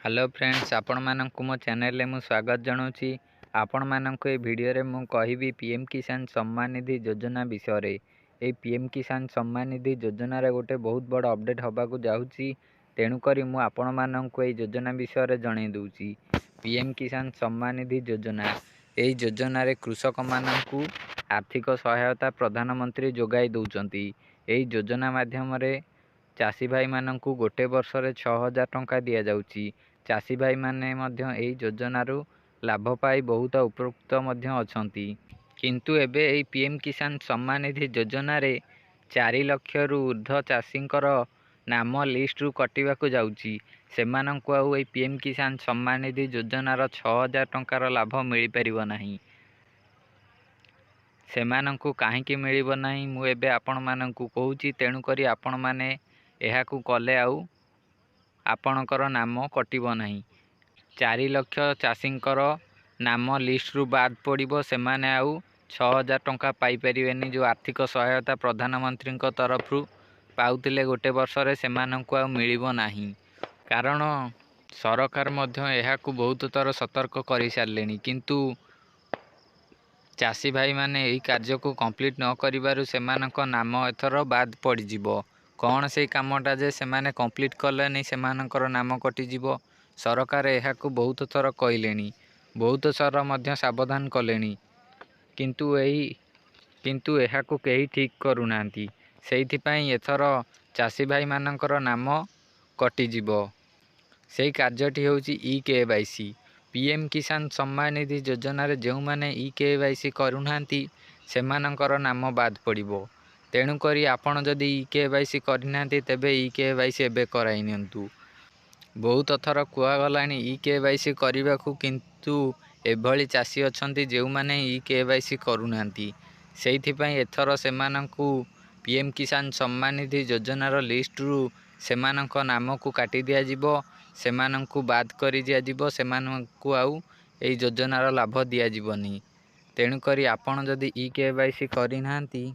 Hello friends, आपण मानक मो चैनल में स्वागत जनाऊँगी। आपण मानक ए वीडियो रे मु कहिबी पीएम किसान सम्मान निधि योजना विषय रे। ए पीएम किसान सम्मान निधि योजना रे गोटे बहुत बड़ अपडेट होबाकू जाउची। तेणु करी मु आपण मानक ए योजना विषय रे जणै दउची। पीएम किसान सम्मान निधि योजना ए योजना रे कृषक मानकू आर्थिक सहायता प्रधानमंत्री जोगाई दउचंती। ए योजना माध्यम रे चाषी भाई मानकू गोटे वर्ष रे 6000 टंका दिया जाउची। चाषी भाई माने मध्य एई योजनारू लाभ पाई बहुत उपकृत मध्य अछंती। किंतु एबे एई पीएम किसान सम्मान निधि योजना रे 4 लाख रु ऊर्ध्व चाषींकर नाम लिस्ट रु कटिबाकू जाउची। सेमानंकू आउ एई पीएम किसान सम्मान निधि योजनार 6000 टंकार लाभ मिली परिबो नाही। सेमानंकू काहेकि मिलिबो नाही मु एबे आपण मानंकू कहूची। तेणु करी आपण माने एहाकू कले आउ आपणकर नाम कटिबो नाही। 4 लाख चाषींकर नाम लिस्ट रु बाद पड़िबो। सेमाने आउ 6000 टंका पाई परिबेनी। जो आर्थिक सहायता प्रधानमंत्री तरफ रु पाउतिले गोटे वर्ष रे सेमानंकू आउ मिलिबो नाही। कारण सरकार मध्य एहाकू बहुत तर सतर्क करि सारलेनी। किंतु चाषी भाई माने एही कार्य को कंप्लीट न करिबारु सेमानक नाम एथर बाद पड़ जिवो। कौन से कामटा जे सेमाने कंप्लीट कलेनी सेमानकर नाम कटि जिवो। सरकार एहाकू बहुत थर कहलेनी, बहुत थर मध्य सावधान कलेनी। किंतु एहाकू केही ठीक करूनांती। सेइथिपाई एथर चाषी भाई मानकर नाम कटि जिवो। सेही कार्यटी होउची ई-केवाईसी। पीएम किसान सम्मान निधि योजना रे जो माने ई-केवाईसी करूनांती सेमानकर नाम बाद पड़िबो। तेणु करी आपण जदि ई-केवाईसी करिनांती तेबे ई-केवाईसी एबे कराई नियंतु। बहुत थर कुआ गलानी ई-केवाईसी करिबाकू, किंतु एभली चाषी अछंती जो माने ई-केवाईसी करूनांती। सेइथिपाई एथर सेमानंकू पीएम किसान सम्मान निधि योजनार लिस्ट रु सेमानंक नाम को काटी दिया जिवो। सेमानंकू बाद करि दिया जिवो। सेमानंकू आउ एई योजनार लाभ दिया जिवोनी। तेणु करी आपण जदि ई-केवाईसी करिनांती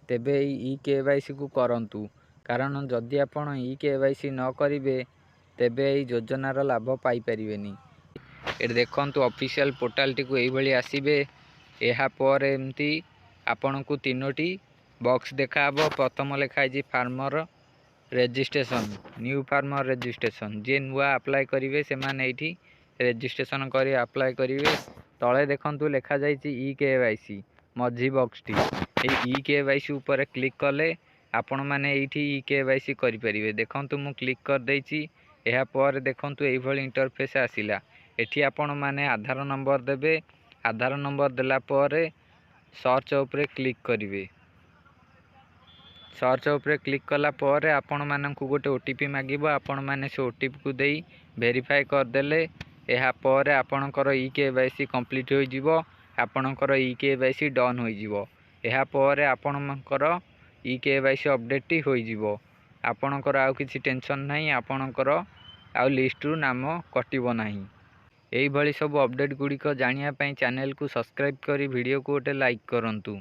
तेबे ई-केवाईसी को करंतु। कारण जदि आपण ई-केवाईसी न करिवे तेबे एई योजनार लाभ पाई परिबेनी। ए देखंतु ऑफिशियल पोर्टल टी को एई भली आसीबे। एहा पर एमती आपनकू तीनोटी बॉक्स देखाबो। प्रथम लेखा जे farmer registration, new farmer registration. जे नुआ अप्लाई करिवे से माने एठी रजिस्ट्रेशन करी अप्लाई करिवे। तळे देखंतु लेखा जाईची ई-केवाईसी मझी बॉक्स टी। ए ई-केवाईसी ऊपर क्लिक कले आपण माने एठी ई-केवाईसी करि परिवे। देखंतु मु क्लिक कर देइची। एहा पर देखंतु एई भली इंटरफेस आसिला। एठी आपण माने आधार नंबर देबे। आधार नंबर देला पर सर्च ऊपर क्लिक करिवे। सर्च ऊपर क्लिक कला पर आपण मानकू गोटे ओटीपी मागिबो। आपण माने से ओटीपी को देई वेरीफाई कर देले एहा पर आपणकर ई-केवाईसी कंप्लीट होई जिवो। आपणकर ई-केवाईसी डन होई जिवो। एहा पर आपणकर ई-केवाईसी अपडेट टी होई जिवो। आपणकर आउ किछि टेंशन नाही। आपणकर आउ लिस्ट रु नाम कटिबो नाही। एई भली सब अपडेट गुडी को जानिया पई चैनल को सब्सक्राइब करी वीडियो को गोटे लाइक करंतु।